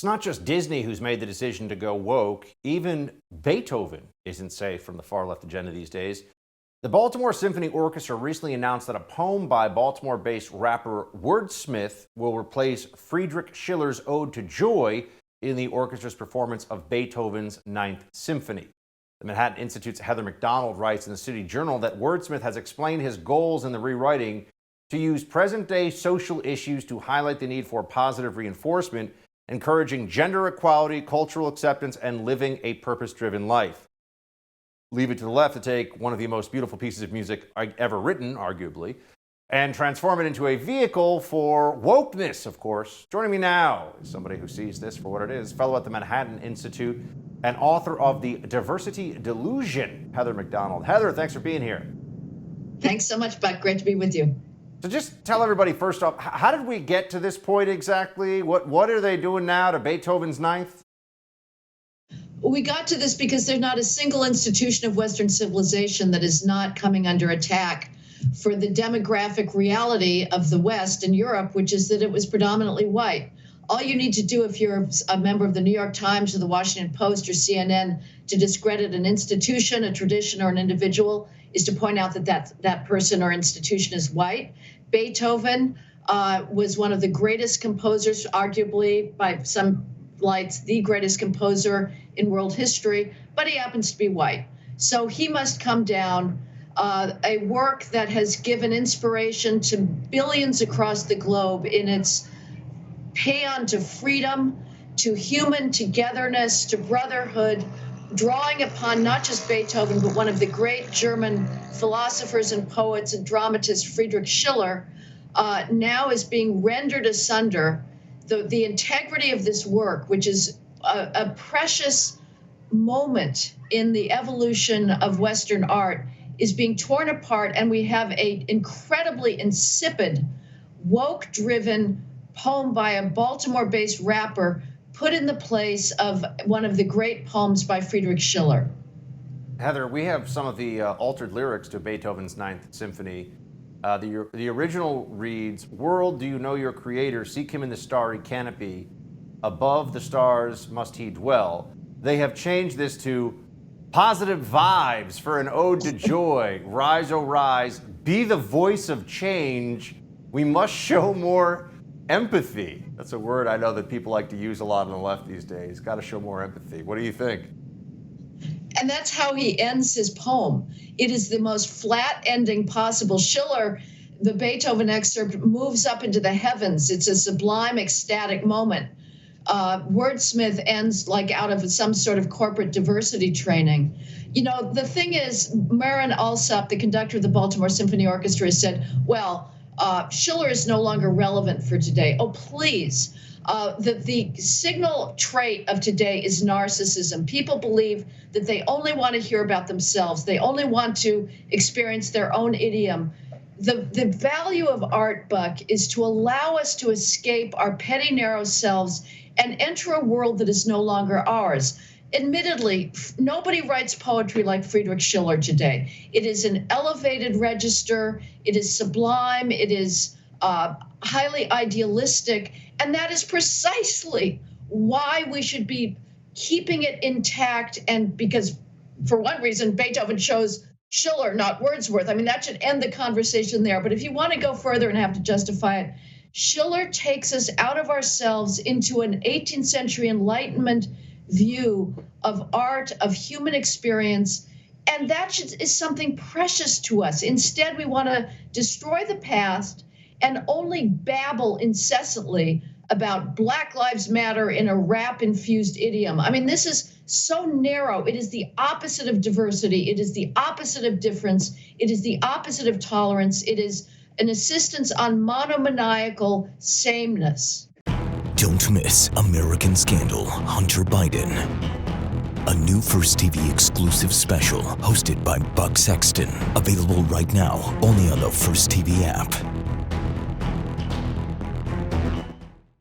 It's not just Disney who's made the decision to go woke. Even Beethoven isn't safe from the far left agenda these days. The Baltimore Symphony Orchestra recently announced that a poem by Baltimore-based rapper Wordsmith will replace Friedrich Schiller's Ode to Joy in the orchestra's performance of Beethoven's Ninth Symphony. The Manhattan Institute's Heather McDonald writes in the City Journal that Wordsmith has explained his goals in the rewriting to use present-day social issues to highlight the need for positive reinforcement, encouraging gender equality, cultural acceptance, and living a purpose-driven life. Leave it to the left to take one of the most beautiful pieces of music ever written, arguably, and transform it into a vehicle for wokeness, of course. Joining me now is somebody who sees this for what it is, fellow at the Manhattan Institute and author of The Diversity Delusion, Heather McDonald. Heather, thanks for being here. Thanks so much, Buck. Great to be with you. So just tell everybody first off, how did we get to this point exactly? What are they doing now to Beethoven's Ninth? We got to this because there's not a single institution of Western civilization that is not coming under attack for the demographic reality of the West and Europe, which is that it was predominantly white. All you need to do if you're a member of the New York Times or the Washington Post or CNN to discredit an institution, a tradition, or an individual is to point out that that person or institution is white. Beethoven was one of the greatest composers, arguably by some lights, the greatest composer in world history, but he happens to be white. So he must come down. A work that has given inspiration to billions across the globe in its paean to freedom, to human togetherness, to brotherhood, drawing upon not just Beethoven, but one of the great German philosophers and poets and dramatists, Friedrich Schiller, now is being rendered asunder. The integrity of this work, which is a precious moment in the evolution of Western art, is being torn apart, and we have an incredibly insipid, woke-driven poem by a Baltimore-based rapper put in the place of one of the great poems by Friedrich Schiller. Heather, we have some of the altered lyrics to Beethoven's Ninth Symphony. The original reads, "World, do you know your creator? Seek him in the starry canopy. Above the stars must he dwell." They have changed this to positive vibes for an ode to joy. Rise, oh rise, be the voice of change. We must show more empathy. That's a word I know that people like to use a lot on the left these days. Got to show more empathy. What do you think? And that's how he ends his poem. It is the most flat ending possible. Schiller, the Beethoven excerpt, moves up into the heavens. It's a sublime, ecstatic moment. Wordsmith ends like out of some sort of corporate diversity training. You know, the thing is, Marin Alsop, the conductor of the Baltimore Symphony Orchestra, has said, well, Schiller is no longer relevant for today. Oh, please. The signal trait of today is narcissism. People believe that they only want to hear about themselves. They only want to experience their own idiom. The value of art, Buck, is to allow us to escape our petty, narrow selves and enter a world that is no longer ours. Admittedly, nobody writes poetry like Friedrich Schiller today. It is an elevated register. It is sublime. It is highly idealistic. And that is precisely why we should be keeping it intact. And because, for one reason, Beethoven chose Schiller, not Wordsworth. I mean, that should end the conversation there. But if you want to go further and have to justify it, Schiller takes us out of ourselves into an 18th century Enlightenment view of art, of human experience, and that is something precious to us. Instead, we want to destroy the past and only babble incessantly about Black Lives Matter in a rap-infused idiom. I mean, this is so narrow. It is the opposite of diversity. It is the opposite of difference. It is the opposite of tolerance. It is an insistence on monomaniacal sameness. Don't miss American Scandal, Hunter Biden. A new First TV exclusive special hosted by Buck Sexton. Available right now only on the First TV app.